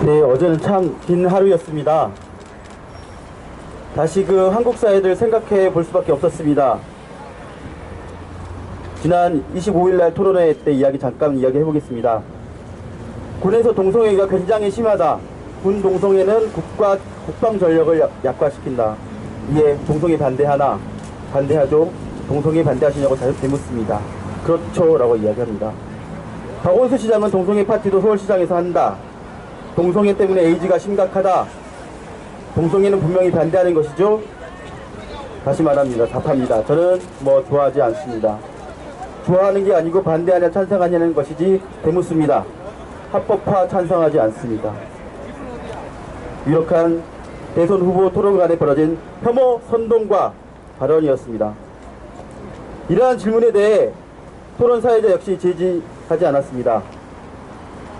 네, 어제는 참 긴 하루였습니다. 다시 그 한국 사회를 생각해 볼 수밖에 없었습니다. 지난 25일날 토론회 때 잠깐 이야기해 보겠습니다. 군에서 동성애가 굉장히 심하다. 군 동성애는 국방 전력을 약화시킨다. 이에 동성애 반대하나? 반대하죠. 동성애 반대하시냐고 되묻습니다. 그렇죠 라고 이야기합니다. 박원순 시장은 동성애 파티도 서울시장에서 한다. 동성애 때문에 에이즈가 심각하다. 동성애는 분명히 반대하는 것이죠. 다시 말합니다. 답합니다. 저는 좋아하지 않습니다. 좋아하는 게 아니고 반대하냐 찬성하냐는 것이지 되묻습니다. 합법화 찬성하지 않습니다. 유력한 대선 후보 토론 간에 벌어진 혐오 선동과 발언이었습니다. 이러한 질문에 대해 토론 사회자 역시 제지하지 않았습니다.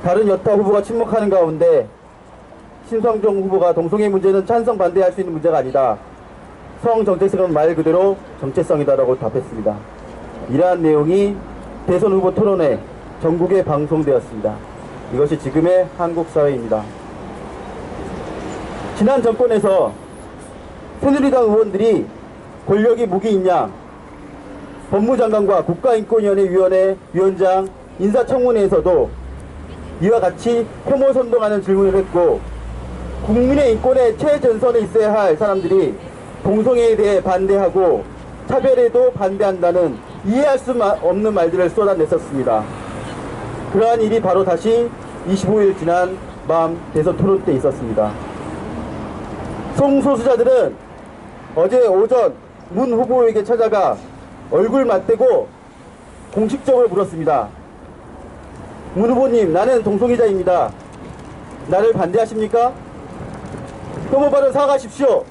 다른 여타 후보가 침묵하는 가운데 신성종 후보가 동성애 문제는 찬성 반대할 수 있는 문제가 아니다. 성 정체성은 말 그대로 정체성이다라고 답했습니다. 이러한 내용이 대선 후보 토론회 전국에 방송되었습니다. 이것이 지금의 한국 사회입니다. 지난 정권에서 새누리당 의원들이 권력이 무기인 양 법무장관과 국가인권위원회 위원장 인사청문회에서도 이와 같이 혐오 선동하는 질문을 했고, 국민의 인권의 최전선에 있어야 할 사람들이 동성애에 대해 반대하고 차별에도 반대한다는 이해할 수 없는 말들을 쏟아냈었습니다. 그러한 일이 바로 다시 25일 지난 밤 대선 토론 때 있었습니다. 성소수자들은 어제 오전 문 후보에게 찾아가 얼굴 맞대고 공식적으로 물었습니다. 문 후보님, 나는 동성애자입니다. 나를 반대하십니까? 혐오 발언 사과하십시오.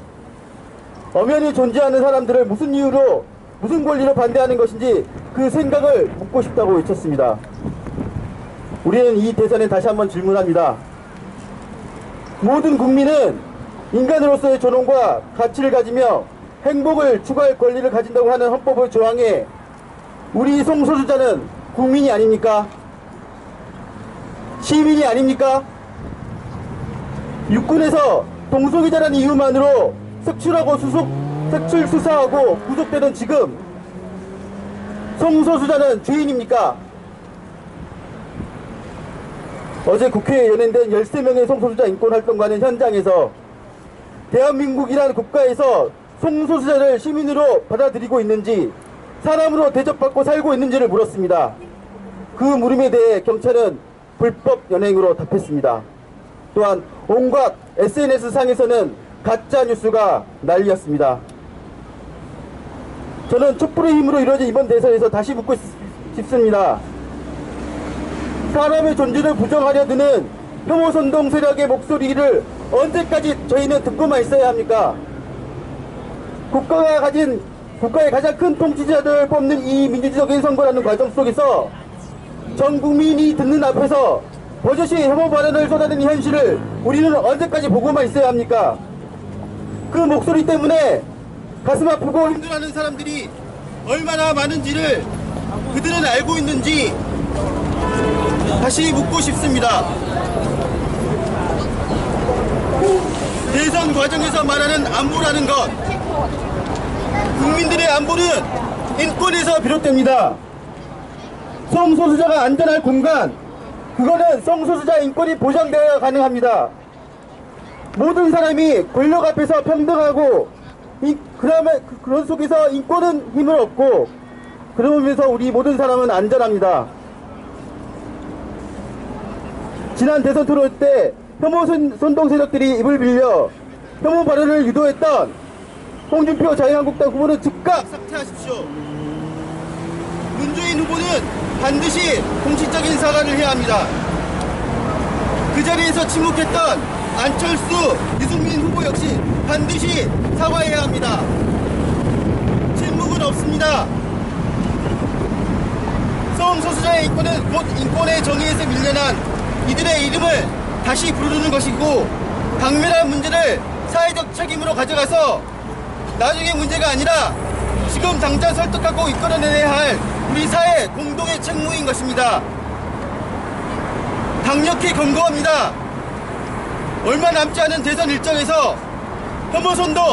엄연히 존재하는 사람들을 무슨 이유로, 무슨 권리로 반대하는 것인지 그 생각을 묻고 싶다고 외쳤습니다. 우리는 이 대선에 다시 한번 질문합니다. 모든 국민은 인간으로서의 존엄과 가치를 가지며 행복을 추구할 권리를 가진다고 하는 헌법의 조항에 우리 성소수자는 국민이 아닙니까? 시민이 아닙니까? 육군에서 동성애자라는 이유만으로 색출 수사하고 구속되는 지금 성소수자는 죄인입니까? 어제 국회에 연행된 13명의 성소수자 인권활동가는 현장에서 대한민국이라는 국가에서 성소수자를 시민으로 받아들이고 있는지, 사람으로 대접받고 살고 있는지를 물었습니다. 그 물음에 대해 경찰은 불법 연행으로 답했습니다. 또한 온갖 SNS상에서는 가짜 뉴스가 난리였습니다. 저는 촛불의 힘으로 이루어진 이번 대선에서 다시 묻고 싶습니다. 사람의 존재를 부정하려 드는 혐오 선동 세력의 목소리를 언제까지 저희는 듣고만 있어야 합니까? 국가의 가장 큰 통치자들을 뽑는 이 민주적인 선거라는 과정 속에서 전 국민이 듣는 앞에서 버젓이 혐오 발언을 쏟아내는 현실을 우리는 언제까지 보고만 있어야 합니까? 그 목소리 때문에 가슴 아프고 힘들어하는 사람들이 얼마나 많은지를 그들은 알고 있는지 다시 묻고 싶습니다. 대선 과정에서 말하는 안보라는 것, 국민들의 안보는 인권에서 비롯됩니다. 성소수자가 안전할 공간, 그거는 성소수자 인권이 보장되어야 가능합니다. 모든 사람이 권력 앞에서 평등하고 그런 속에서 인권은 힘을 얻고, 그러면서 우리 모든 사람은 안전합니다. 지난 대선 토론 때 혐오 선동 세력들이 입을 빌려 혐오 발언을 유도했던 홍준표 자유한국당 후보는 즉각 사퇴하십시오. 문재인 후보는 반드시 공식적인 사과를 해야 합니다. 그 자리에서 침묵했던 안철수, 유승민 후보 역시 반드시 사과해야 합니다. 침묵은 없습니다. 성소수자의 인권은 곧 인권의 정의에서 밀려난 이들의 이름을 다시 부르는 것이고, 당면한 문제를 사회적 책임으로 가져가서 나중에 문제가 아니라 지금 당장 설득하고 이끌어내야 할 우리 사회 공동의 책무인 것입니다. 강력히 권고합니다. 얼마 남지 않은 대선 일정에서 혐오 선동,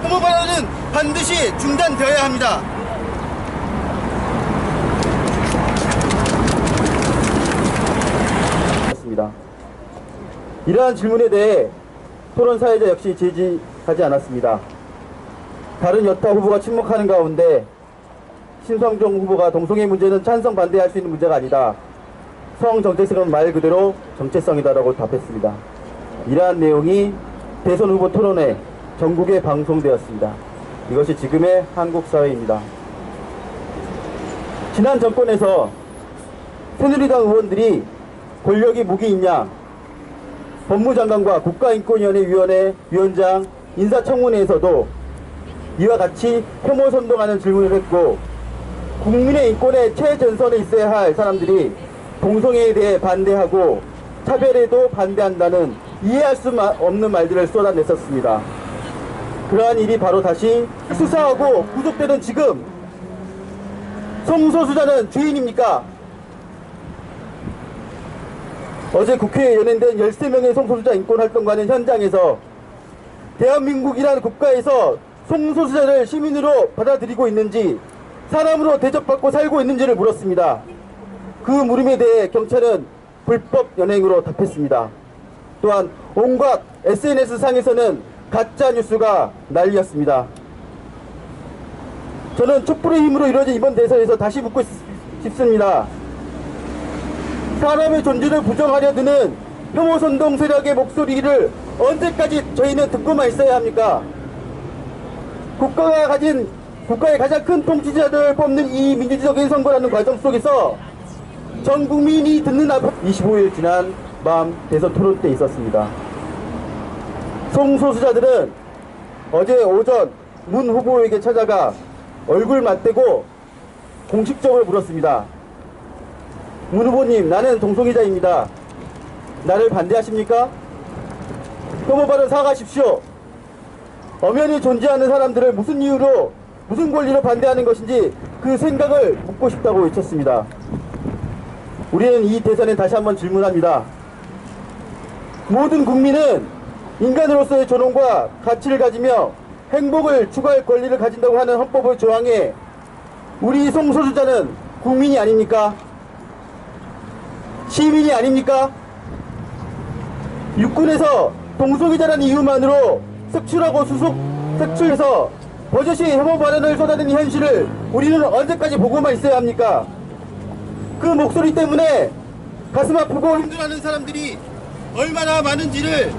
혐오 발언은 반드시 중단되어야 합니다. 이러한 질문에 대해 토론 사회자 역시 제지하지 않았습니다. 다른 여타 후보가 침묵하는 가운데 신성종 후보가 동성애 문제는 찬성 반대할 수 있는 문제가 아니다. 성정체성은 말 그대로 정체성이다라고 답했습니다. 이러한 내용이 대선 후보 토론회 전국에 방송되었습니다. 이것이 지금의 한국 사회입니다. 지난 정권에서 새누리당 의원들이 권력이 무기 있냐, 법무장관과 국가인권위원회 위원회 위원장 인사청문회에서도 이와 같이 혐오 선동하는 질문을 했고, 국민의 인권의 최전선에 있어야 할 사람들이 동성애에 대해 반대하고 차별에도 반대한다는 이해할 수 없는 말들을 쏟아냈었습니다. 그러한 일이 바로 다시 수사하고 구속되는 지금 성소수자는 죄인입니까? 어제 국회에 연행된 13명의 성소수자 인권활동가는 현장에서 대한민국이라는 국가에서 성소수자를 시민으로 받아들이고 있는지, 사람으로 대접받고 살고 있는지를 물었습니다. 그 물음에 대해 경찰은 불법 연행으로 답했습니다. 또한 온갖 SNS상에서는 가짜 뉴스가 난리였습니다. 저는 촛불의 힘으로 이루어진 이번 대선에서 다시 묻고 싶습니다. 사람의 존재를 부정하려 드는 혐오 선동 세력의 목소리를 언제까지 저희는 듣고만 있어야 합니까? 국가의 가장 큰 통치자를 뽑는 이 민주적인 선거라는 과정 속에서 전 국민이 듣는 앞 25일 지난 밤 대선 토론 때 있었습니다. 성소수자들은 어제 오전 문 후보에게 찾아가 얼굴 맞대고 공식적으로 물었습니다. 문 후보님, 나는 동성애자입니다. 나를 반대하십니까? 혐오 발언 사과하십시오. 엄연히 존재하는 사람들을 무슨 이유로, 무슨 권리로 반대하는 것인지 그 생각을 묻고 싶다고 외쳤습니다. 우리는 이 대선에 다시 한번 질문합니다. 모든 국민은 인간으로서의 존엄과 가치를 가지며 행복을 추구할 권리를 가진다고 하는 헌법의 조항에 우리 성소수자는 국민이 아닙니까? 시민이 아닙니까? 육군에서 동성애자라는 이유만으로 색출하고 색출해서 버젓이 혐오 발언을 쏟아내는 현실을 우리는 언제까지 보고만 있어야 합니까? 그 목소리 때문에 가슴 아프고 힘들어하는 사람들이 얼마나 많은지를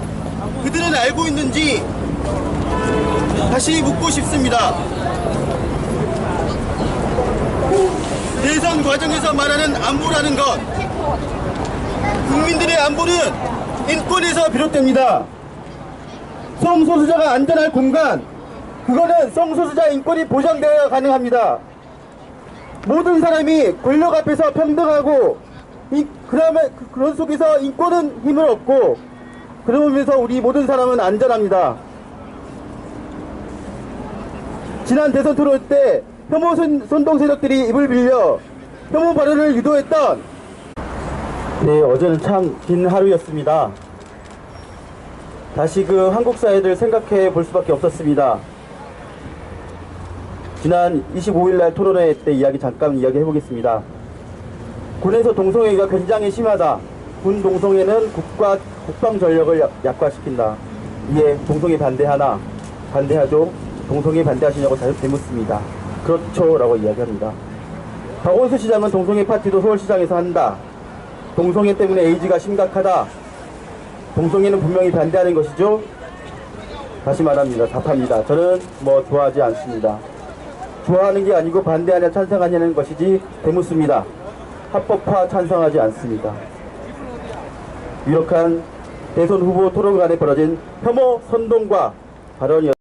그들은 알고 있는지 다시 묻고 싶습니다. 대선 과정에서 말하는 안보라는 것, 국민들의 안보는 인권에서 비롯됩니다. 성소수자가 안전할 공간, 그거는 성소수자 인권이 보장되어야 가능합니다. 모든 사람이 권력 앞에서 평등하고, 그런 속에서 인권은 힘을 얻고, 그러면서 우리 모든 사람은 안전합니다. 지난 대선 토론 때 혐오 선동 세력들이 입을 빌려 혐오 발언을 유도했던, 네, 어제는 참 긴 하루였습니다. 다시 그 한국 사회를 생각해 볼 수밖에 없었습니다. 지난 25일날 토론회 때 잠깐 이야기해 보겠습니다. 군에서 동성애가 굉장히 심하다. 군 동성애는 국방 전력을 약화시킨다. 이에 동성애 반대하나? 반대하죠. 동성애 반대하시냐고 되묻습니다. 그렇죠 라고 이야기합니다. 박원순 시장은 동성애 파티도 서울시장에서 한다. 동성애 때문에 에이즈가 심각하다. 동성애는 분명히 반대하는 것이죠. 다시 말합니다. 답합니다. 저는 좋아하지 않습니다. 좋아하는 게 아니고 반대하냐 찬성하냐는 것이지 되묻습니다. 합법화 찬성하지 않습니다. 유력한 대선 후보 토론 간에 벌어진 혐오 선동과 발언이었습니다.